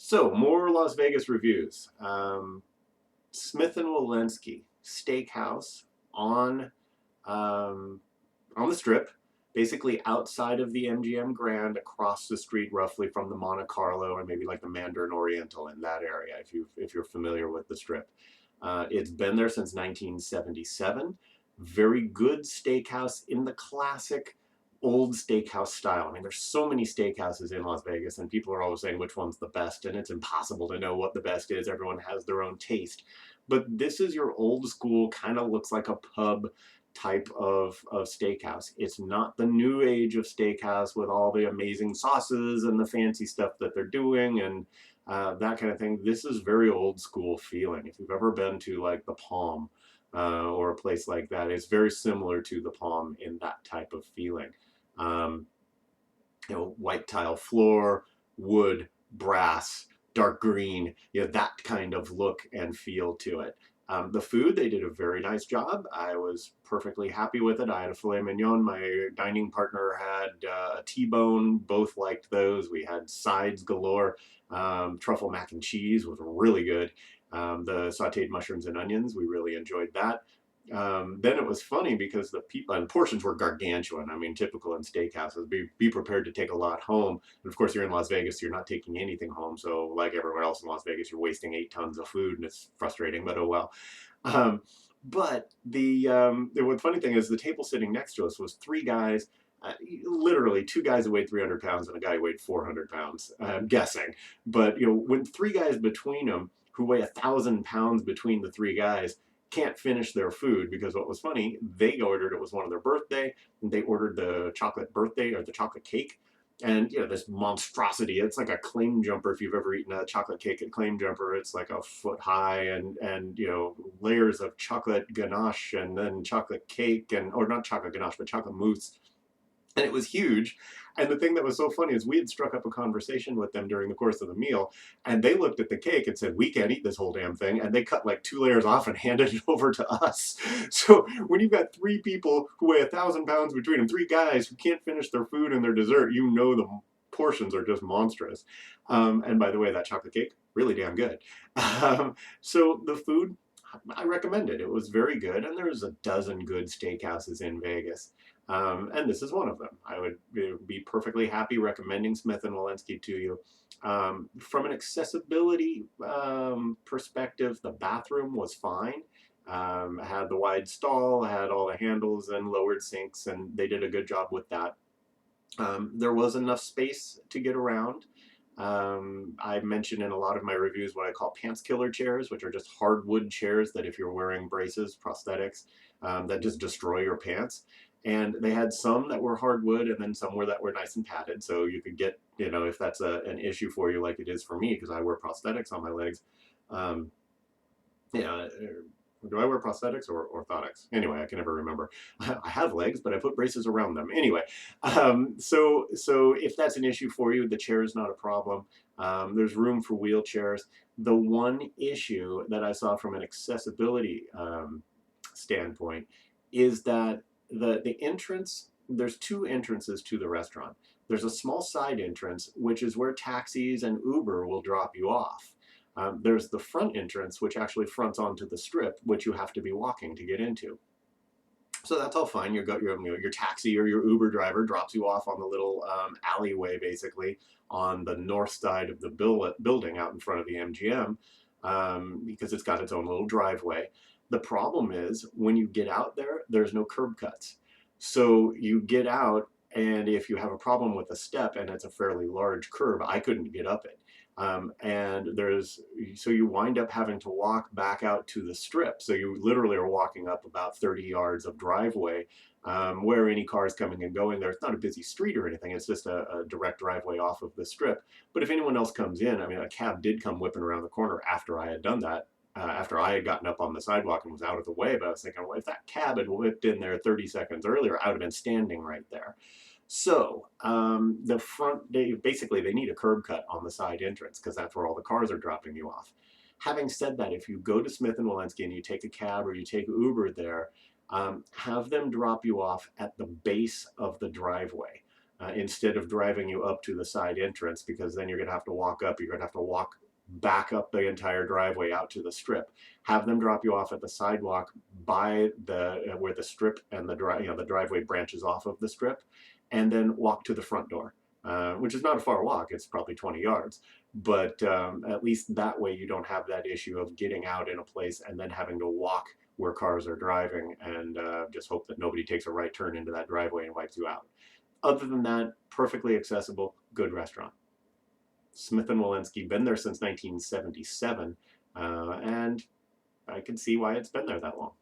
So, more Las Vegas reviews. Smith and Wollensky Steakhouse on um, on the Strip, basically outside of the MGM Grand, across the street roughly from the Monte Carlo and maybe like the Mandarin Oriental in that area. If you're familiar with the Strip, it's been there since 1977. Very good steakhouse in the classic old steakhouse style. I mean, there's so many steakhouses in Las Vegas, and people are always saying which one's the best, and it's impossible to know what the best is. Everyone has their own taste. But this is your old school, kind of looks like a pub type of steakhouse. It's not the new age of steakhouse with all the amazing sauces and the fancy stuff that they're doing and that kind of thing. This is very old school feeling. If you've ever been to like the Palm or a place like that, it's very similar to the Palm in that type of feeling. Um, White tile floor, wood, brass, dark green, that kind of look and feel to it. The food, they did a very nice job. I was perfectly happy with it. I had a filet mignon. My dining partner had a T-bone. Both liked those. We had sides galore. Truffle mac and cheese was really good. The sauteed mushrooms and onions, we really enjoyed that. Then it was funny because the people and portions were gargantuan. I mean, typical in steakhouses. Be prepared to take a lot home. And of course, you're in Las Vegas, so you're not taking anything home. So, like everywhere else in Las Vegas, you're wasting 8 tons of food, and it's frustrating. But oh well. Um, but the funny thing is, the table sitting next to us was three guys. Literally two guys who weighed 300 pounds and a guy who weighed 400 pounds. I'm guessing, but when three guys between them who weigh 1,000 pounds between the three guys can't finish their food because what was funny, they ordered, it was one of their birthday, and they ordered the chocolate birthday or the chocolate cake. And this monstrosity, it's like a claim jumper. If you've ever eaten a chocolate cake at claim jumper, it's like a foot high and layers of chocolate ganache and then chocolate cake or not chocolate ganache, but chocolate mousse, and it was huge. And the thing that was so funny is we had struck up a conversation with them during the course of the meal, and they looked at the cake and said, "We can't eat this whole damn thing," and they cut like 2 layers off and handed it over to us. So when you've got three people who weigh 1,000 pounds between them, three guys who can't finish their food and their dessert, the portions are just monstrous. And by the way, that chocolate cake, really damn good. So the food, I recommend it. It was very good, and there's a dozen good steakhouses in Vegas. And this is one of them. I would be perfectly happy recommending Smith and Wollensky to you. From an accessibility perspective, the bathroom was fine. Had the wide stall, had all the handles and lowered sinks, and they did a good job with that. There was enough space to get around. I mentioned in a lot of my reviews what I call pants killer chairs, which are just hardwood chairs that if you're wearing braces, prosthetics, that just destroy your pants. And they had some that were hardwood and then some that were nice and padded. So you could get, if that's an issue for you like it is for me, because I wear prosthetics on my legs. Um, yeah, do I wear prosthetics or orthotics? Anyway, I can never remember. I have legs, but I put braces around them. Anyway, so if that's an issue for you, the chair is not a problem. There's room for wheelchairs. The one issue that I saw from an accessibility standpoint is that the entrance, there's two entrances to the restaurant. There's a small side entrance, which is where taxis and Uber will drop you off. There's the front entrance, which actually fronts onto the Strip, which you have to be walking to get into. So that's all fine. Your taxi or your Uber driver drops you off on the little alleyway, basically, on the north side of the building out in front of the MGM, because it's got its own little driveway. The problem is when you get out there, there's no curb cuts. So you get out, and if you have a problem with a step and it's a fairly large curb, I couldn't get up it. So you wind up having to walk back out to the Strip. So you literally are walking up about 30 yards of driveway where any cars coming and going there. It's not a busy street or anything. It's just a direct driveway off of the Strip. But if anyone else comes in, I mean, a cab did come whipping around the corner after I had done that. After I had gotten up on the sidewalk and was out of the way, but I was thinking, well, if that cab had whipped in there 30 seconds earlier, I would have been standing right there. So the front, basically they need a curb cut on the side entrance because that's where all the cars are dropping you off. Having said that, if you go to Smith and Wollensky and you take a cab or you take Uber there, have them drop you off at the base of the driveway. instead of driving you up to the side entrance, because then you're going to have to walk up. You're going to have to walk back up the entire driveway out to the strip. Have them drop you off at the sidewalk by the where the strip and the the driveway branches off of the strip, and then walk to the front door, which is not a far walk. It's probably 20 yards, but at least that way you don't have that issue of getting out in a place and then having to walk where cars are driving and just hope that nobody takes a right turn into that driveway and wipes you out. Other than that, perfectly accessible, good restaurant. Smith and Wollensky, been there since 1977, and I can see why it's been there that long.